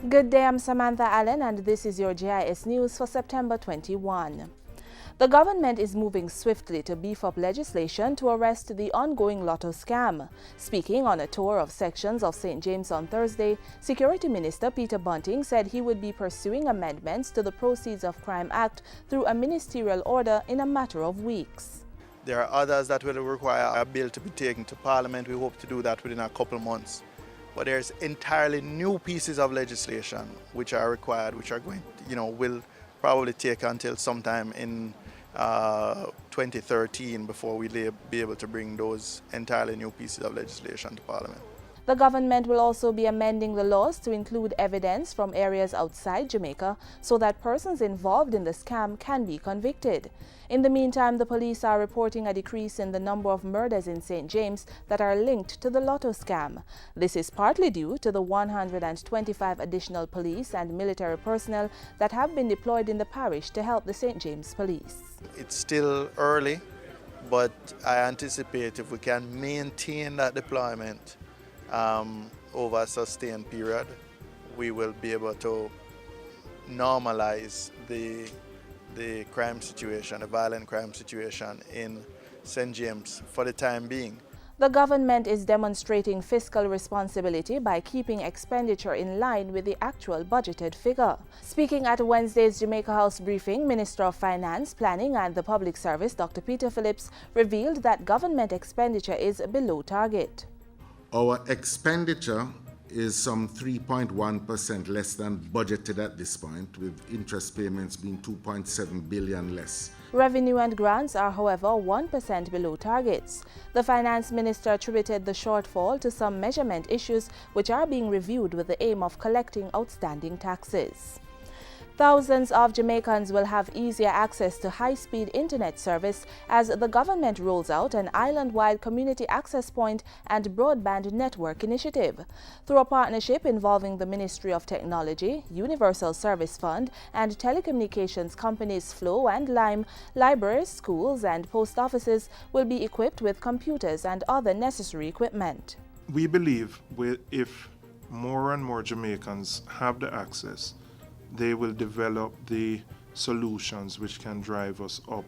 Good day, I'm Samantha Allen and this is your Jis News for September 21. The government is moving swiftly to beef up legislation to arrest the ongoing Lotto Scam. Speaking on a tour of sections of St. James on Thursday, Security Minister Peter Bunting said he would be pursuing amendments to the Proceeds of Crime Act through a ministerial order in a matter of weeks. There are others that will require a bill to be taken to Parliament. We hope to do that within a couple months. But there's entirely new pieces of legislation which are required, which are going, will probably take until sometime in 2013 before we be able to bring those entirely new pieces of legislation to Parliament. The government will also be amending the laws to include evidence from areas outside Jamaica so that persons involved in the scam can be convicted. In the meantime, the police are reporting a decrease in the number of murders in St. James that are linked to the Lotto scam. This is partly due to the 125 additional police and military personnel that have been deployed in the parish to help the St. James police. It's still early, but I anticipate if we can maintain that deployment over a sustained period, we will be able to normalize the crime situation, the violent crime situation in St. James for the time being. The government is demonstrating fiscal responsibility by keeping expenditure in line with the actual budgeted figure. Speaking at Wednesday's Jamaica House briefing, Minister of Finance, Planning and the Public Service, Dr. Peter Phillips, revealed that government expenditure is below target. Our expenditure is some 3.1% less than budgeted at this point, with interest payments being 2.7 billion less. Revenue and grants are, however, 1% below targets. The finance minister attributed the shortfall to some measurement issues which are being reviewed with the aim of collecting outstanding taxes. Thousands of Jamaicans will have easier access to high-speed internet service as the government rolls out an island-wide community access point and broadband network initiative. Through a partnership involving the Ministry of Technology, Universal Service Fund, and telecommunications companies Flow and Lime, libraries, schools, and post offices will be equipped with computers and other necessary equipment. We believe if more and more Jamaicans have the access, they will develop the solutions which can drive us up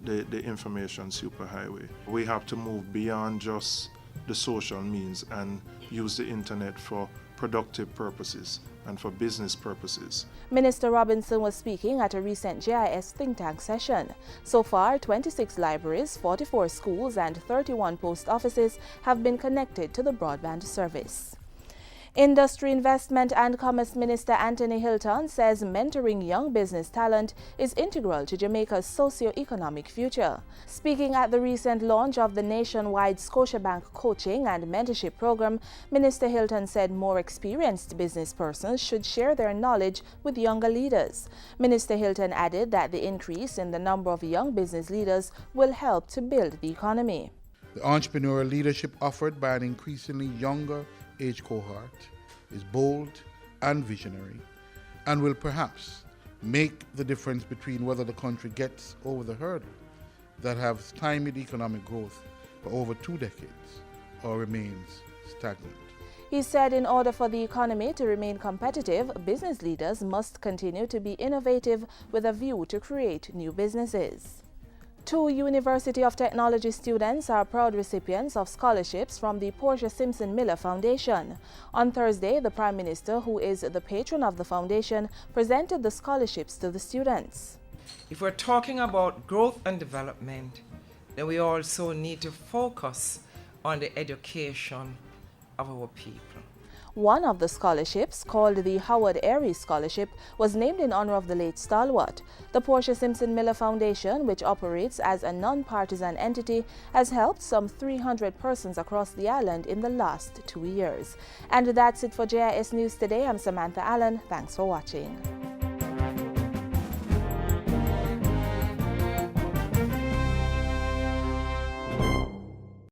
the information superhighway. We have to move beyond just the social means and use the internet for productive purposes and for business purposes. Minister Robinson was speaking at a recent JIS think tank session. So far, 26 libraries, 44 schools, and 31 post offices have been connected to the broadband service. Industry, Investment and Commerce Minister Anthony Hilton says mentoring young business talent is integral to Jamaica's socio-economic future. Speaking at the recent launch of the nationwide Scotiabank Coaching and Mentorship Program, Minister Hilton said more experienced business persons should share their knowledge with younger leaders. Minister Hilton added that the increase in the number of young business leaders will help to build the economy. The entrepreneurial leadership offered by an increasingly younger age cohort is bold and visionary and will perhaps make the difference between whether the country gets over the hurdle that have stymied economic growth for over 2 decades or remains stagnant. He said in order for the economy to remain competitive, business leaders must continue to be innovative with a view to create new businesses. 2 University of Technology students are proud recipients of scholarships from the Portia Simpson Miller Foundation. On Thursday, the Prime Minister, who is the patron of the foundation, presented the scholarships to the students. If we're talking about growth and development, then we also need to focus on the education of our people. One of the scholarships, called the Howard Airy Scholarship, was named in honor of the late stalwart. The Portia Simpson Miller Foundation, which operates as a non-partisan entity, has helped some 300 persons across the island in the last 2 years. And that's it for JIS News today. I'm Samantha Allen. Thanks for watching.